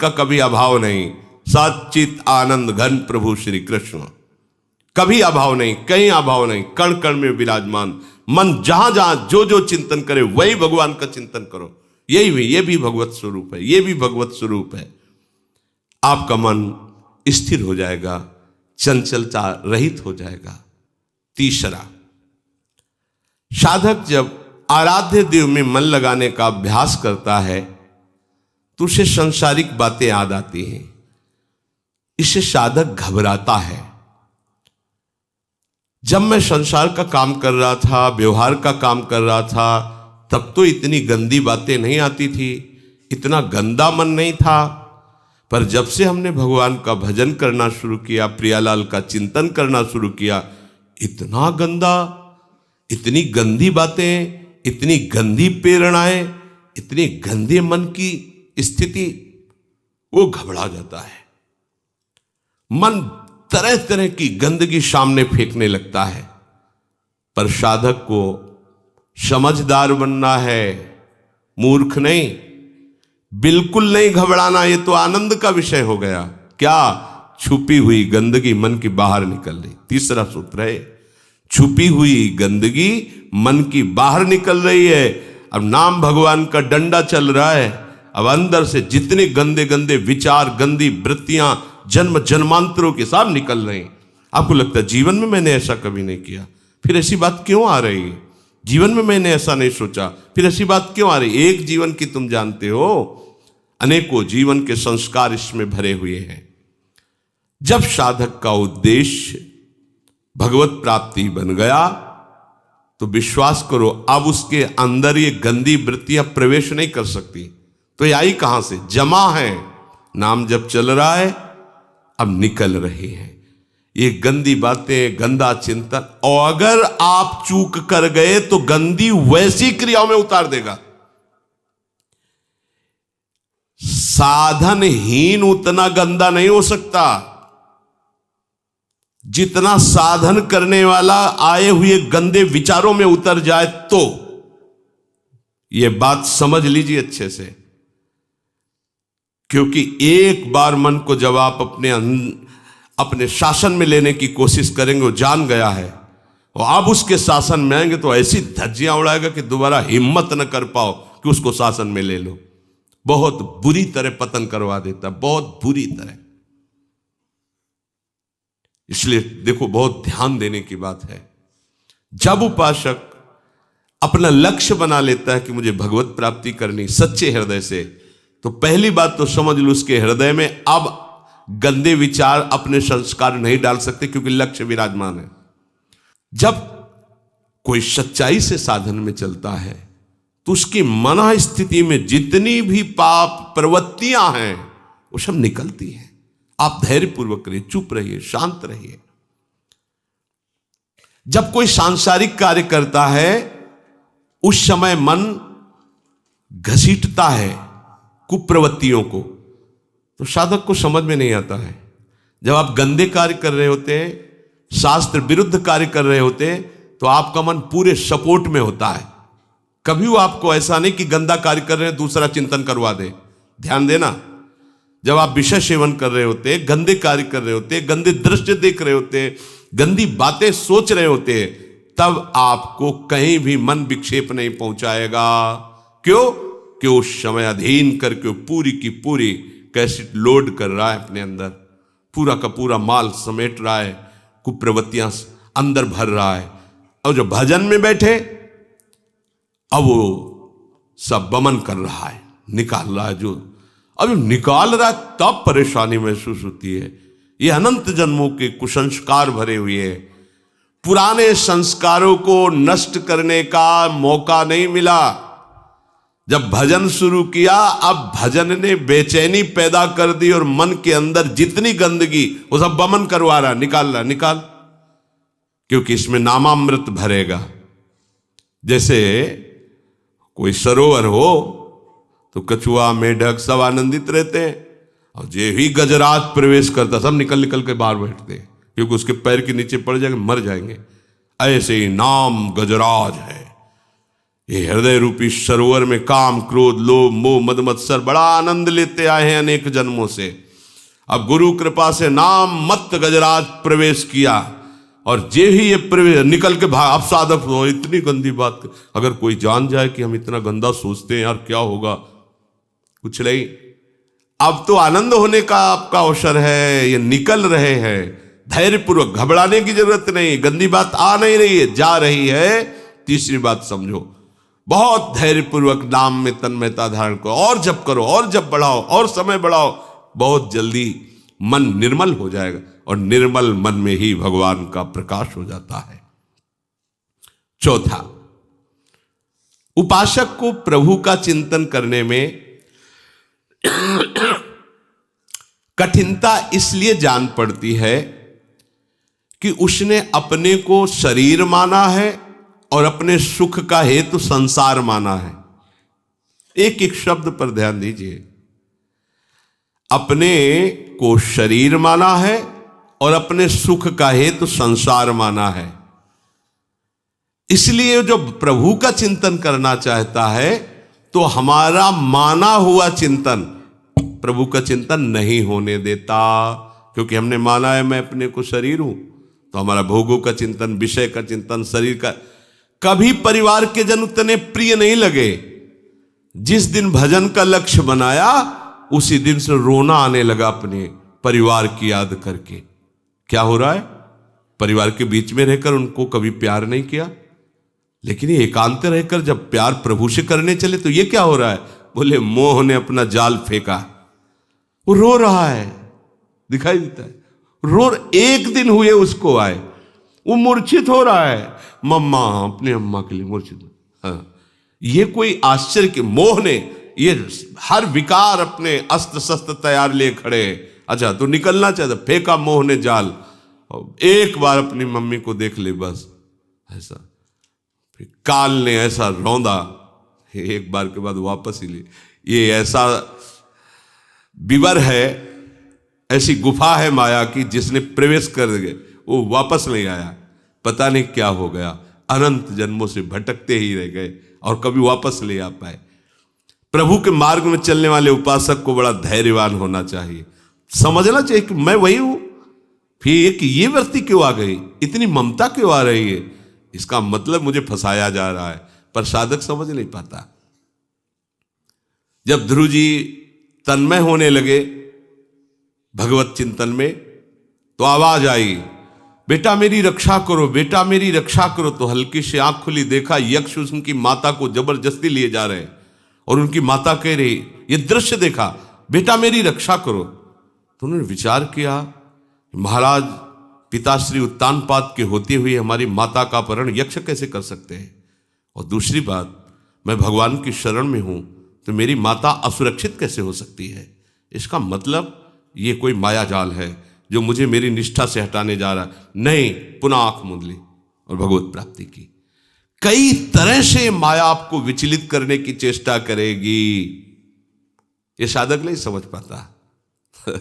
का कभी अभाव नहीं। सच्चित आनंद घन प्रभु श्री कृष्ण, कभी अभाव नहीं, कहीं अभाव नहीं, कण कण में विराजमान। मन जहां जहां जो जो चिंतन करे वही भगवान का चिंतन करो। ये भी भगवत स्वरूप है, ये भी भगवत स्वरूप है। आपका मन स्थिर हो जाएगा, चंचलता रहित हो जाएगा। तीसरा, साधक जब आराध्य देव में मन लगाने का अभ्यास करता है तो उसे सांसारिक बातें याद आती हैं। इससे साधक घबराता है। जब मैं संसार का काम कर रहा था, व्यवहार का काम कर रहा था, तब तो इतनी गंदी बातें नहीं आती थी, इतना गंदा मन नहीं था। पर जब से हमने भगवान का भजन करना शुरू किया, प्रियालाल का चिंतन करना शुरू किया, इतना गंदा, इतनी गंदी बातें, इतनी गंदी प्रेरणाएं, इतनी गंदे मन की स्थिति, वो घबरा जाता है। मन तरह तरह की गंदगी सामने फेंकने लगता है। पर साधक को समझदार बनना है, मूर्ख नहीं, बिल्कुल नहीं घबराना। ये तो आनंद का विषय हो गया। क्या? छुपी हुई गंदगी मन की बाहर निकल रही। तीसरा सूत्र है, छुपी हुई गंदगी मन की बाहर निकल रही है। अब नाम भगवान का डंडा चल रहा है। अब अंदर से जितने गंदे गंदे विचार, गंदी वृत्तियां जन्म जन्मांतरों के साथ निकल रही हैं। आपको लगता है जीवन में मैंने ऐसा कभी नहीं किया, फिर ऐसी बात क्यों आ रही है? जीवन में मैंने ऐसा नहीं सोचा, फिर ऐसी बात क्यों आ रही? एक जीवन की तुम जानते हो, अनेकों जीवन के संस्कार इसमें भरे हुए हैं। जब साधक का उद्देश्य भगवत प्राप्ति बन गया तो विश्वास करो, अब उसके अंदर ये गंदी वृत्तियां प्रवेश नहीं कर सकती। तो ये आई कहां से? जमा है। नाम जब चल रहा है, अब निकल रही है ये गंदी बातें, गंदा चिंतन। और अगर आप चूक कर गए तो गंदी वैसी क्रियाओं में उतार देगा। साधनहीन उतना गंदा नहीं हो सकता जितना साधन करने वाला आए हुए गंदे विचारों में उतर जाए। तो यह बात समझ लीजिए अच्छे से, क्योंकि एक बार मन को जब आप अपने शासन में लेने की कोशिश करेंगे, वो जान गया है, और आप उसके शासन में आएंगे तो ऐसी धज्जियां उड़ाएगा कि दोबारा हिम्मत न कर पाओ कि उसको शासन में ले लो। बहुत बुरी तरह पतन करवा देता, बहुत बुरी तरह। इसलिए देखो, बहुत ध्यान देने की बात है। जब उपासक अपना लक्ष्य बना लेता है कि मुझे भगवत प्राप्ति करनी सच्चे हृदय से, तो पहली बात तो समझ लो, उसके हृदय में अब गंदे विचार, अपने संस्कार नहीं डाल सकते, क्योंकि लक्ष्य विराजमान है। जब कोई सच्चाई से साधन में चलता है तो उसकी मन स्थिति में जितनी भी पाप प्रवृत्तियां हैं वो सब निकलती हैं। आप धैर्यपूर्वक रहिए, चुप रहिए, शांत रहिए। जब कोई सांसारिक कार्य करता है उस समय मन घसीटता है कुप्रवृत्तियों को, तो साधक को समझ में नहीं आता है। जब आप गंदे कार्य कर रहे होते हैं, शास्त्र विरुद्ध कार्य कर रहे होते हैं, तो आपका मन पूरे सपोर्ट में होता है। कभी वो आपको ऐसा नहीं कि गंदा कार्य कर रहे हैं दूसरा चिंतन करवा दे। ध्यान देना, जब आप विषय सेवन कर रहे होते हैं, गंदे कार्य कर रहे होते हैं, गंदे दृश्य देख रहे होते हैं, गंदी बातें सोच रहे होते हैं, तब आपको कहीं भी मन विक्षेप नहीं पहुंचाएगा। क्यों? कि उस समय अधीन करके पूरी की पूरी कैसेट लोड कर रहा है अपने अंदर, पूरा का पूरा माल समेट रहा है, कुप्रवृत्तियां अंदर भर रहा है। और जो भजन में बैठे, अब वो सब बमन कर रहा है, निकाल रहा है। जो अब निकाल रहा है तब परेशानी महसूस होती है। ये अनंत जन्मों के कुसंस्कार भरे हुए हैं। पुराने संस्कारों को नष्ट करने का मौका नहीं मिला। जब भजन शुरू किया, अब भजन ने बेचैनी पैदा कर दी और मन के अंदर जितनी गंदगी वो सब बमन करवा रहा, निकाल रहा, निकाल, क्योंकि इसमें नामामृत भरेगा। जैसे कोई सरोवर हो तो कछुआ, मेढक सब आनंदित रहते हैं, और जे ही गजराज प्रवेश करता सब निकल निकल के बाहर बैठते हैं, क्योंकि उसके पैर के नीचे पड़ जाएंगे, मर जाएंगे। ऐसे ही नाम गजराज है, ये हृदय रूपी सरोवर में काम, क्रोध, लोभ, मोह, मद, मत्सर बड़ा आनंद लेते आए हैं अनेक जन्मों से। अब गुरु कृपा से नाम मत गजराज प्रवेश किया और जे ही ये प्रवेश निकल के भाग। अब साधक हो, इतनी गंदी बात, अगर कोई जान जाए कि हम इतना गंदा सोचते हैं यार क्या होगा, कुछ नहीं। अब तो आनंद होने का आपका अवसर है, ये निकल रहे हैं। धैर्यपूर्वक, घबराने की जरूरत नहीं, गंदी बात आ नहीं रही है, जा रही है। तीसरी बात समझो, बहुत धैर्यपूर्वक नाम में तन्मयता धारण करो और जप करो और जप बढ़ाओ और समय बढ़ाओ, बहुत जल्दी मन निर्मल हो जाएगा और निर्मल मन में ही भगवान का प्रकाश हो जाता है। चौथा, उपासक को प्रभु का चिंतन करने में कठिनता इसलिए जान पड़ती है कि उसने अपने को शरीर माना है और अपने सुख का हेतु संसार माना है। एक एक शब्द पर ध्यान दीजिए। अपने को शरीर माना है और अपने सुख का हेतु संसार माना है। इसलिए जो प्रभु का चिंतन करना चाहता है तो हमारा माना हुआ चिंतन प्रभु का चिंतन नहीं होने देता, क्योंकि हमने माना है मैं अपने को शरीर हूं, तो हमारा भोगों का चिंतन, विषय का चिंतन, शरीर का। कभी परिवार के जन उतने प्रिय नहीं लगे। जिस दिन भजन का लक्ष्य बनाया उसी दिन से रोना आने लगा अपने परिवार की याद करके। क्या हो रहा है? परिवार के बीच में रहकर उनको कभी प्यार नहीं किया, लेकिन ये एकांत रहकर जब प्यार प्रभु से करने चले तो ये क्या हो रहा है? बोले मोह ने अपना जाल फेंका। वो रो रहा है, दिखाई देता है। एक दिन हुए उसको आए, वो मूर्छित हो रहा है। मम्मा, अपने अम्मा के लिए मूर्छित। हाँ, ये कोई आश्चर्य के मोह ने ये हर विकार अपने अस्त्र शस्त्र तैयार ले खड़े। अच्छा, तो निकलना चाहता, फेंका मोह ने जाल। एक बार अपनी मम्मी को देख ले बस, ऐसा। काल ने ऐसा रौंदा, एक बार के बाद वापस ही ले। ये ऐसा विवर है, ऐसी गुफा है माया की, जिसने प्रवेश कर गए वो वापस नहीं आया। पता नहीं क्या हो गया, अनंत जन्मों से भटकते ही रह गए और कभी वापस ले आ पाए। प्रभु के मार्ग में चलने वाले उपासक को बड़ा धैर्यवान होना चाहिए, समझना चाहिए कि मैं वही हूं। फिर ये वृत्ति क्यों आ गई, इतनी ममता क्यों आ रही है, इसका मतलब मुझे फंसाया जा रहा है। पर साधक समझ नहीं पाता। जब ध्रुव जी तन्मय होने लगे भगवत चिंतन में, तो आवाज आई, बेटा मेरी रक्षा करो, बेटा मेरी रक्षा करो। तो हल्की से आंख खुली, देखा यक्ष उनकी माता को जबरदस्ती लिए जा रहे हैं और उनकी माता कह रही, ये दृश्य देखा, बेटा मेरी रक्षा करो। तो उन्होंने विचार किया, महाराज पिताश्री उत्तानपाद के होते हुए हमारी माता का अपहरण यक्ष कैसे कर सकते हैं? और दूसरी बात, मैं भगवान की शरण में हूं तो मेरी माता असुरक्षित कैसे हो सकती है? इसका मतलब ये कोई माया जाल है जो मुझे मेरी निष्ठा से हटाने जा रहा है। नहीं, पुनः आंख मूंद ली और भगवत प्राप्ति की। कई तरह से माया आपको विचलित करने की चेष्टा करेगी, ये साधक नहीं समझ पाता।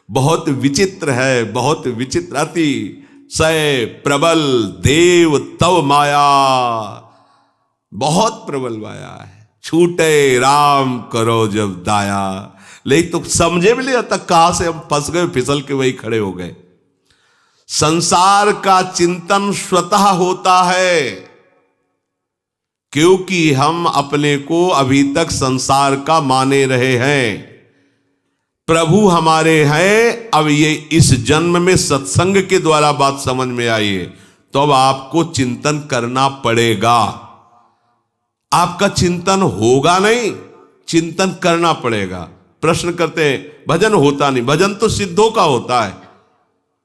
बहुत विचित्र है, बहुत विचित्र। अति सय प्रबल देव तव माया, बहुत प्रबल माया है। छूटे राम करो जब दाया। लेकिन तो समझे भी नहीं आता कहां से हम फंस गए, फिसल के वही खड़े हो गए। संसार का चिंतन स्वतः होता है, क्योंकि हम अपने को अभी तक संसार का माने रहे हैं। प्रभु हमारे हैं, अब ये इस जन्म में सत्संग के द्वारा बात समझ में आई है, तो अब आपको चिंतन करना पड़ेगा। आपका चिंतन होगा नहीं, चिंतन करना पड़ेगा। प्रश्न करते हैं भजन होता नहीं, भजन तो सिद्धों का होता है।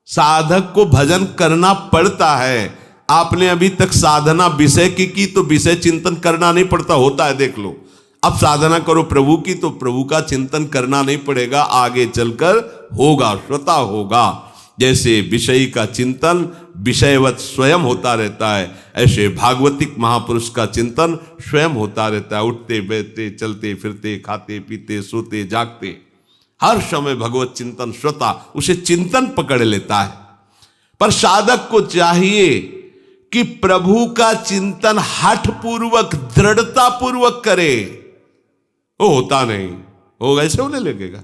साधक को भजन करना पड़ता है। आपने अभी तक साधना विषय की तो विषय चिंतन करना नहीं पड़ता, होता है, देख लो। अब साधना करो प्रभु की तो प्रभु का चिंतन करना नहीं पड़ेगा, आगे चलकर होगा, स्वतः होगा। जैसे विषय का चिंतन विषयवत स्वयं होता रहता है, ऐसे भागवतिक महापुरुष का चिंतन स्वयं होता रहता है। उठते बैठते चलते फिरते खाते पीते सोते जागते हर समय भगवत चिंतन स्वतः उसे चिंतन पकड़ लेता है। पर साधक को चाहिए कि प्रभु का चिंतन हठ पूर्वक दृढ़ता पूर्वक करे, वो होता नहीं, वो वैसे होने लगेगा।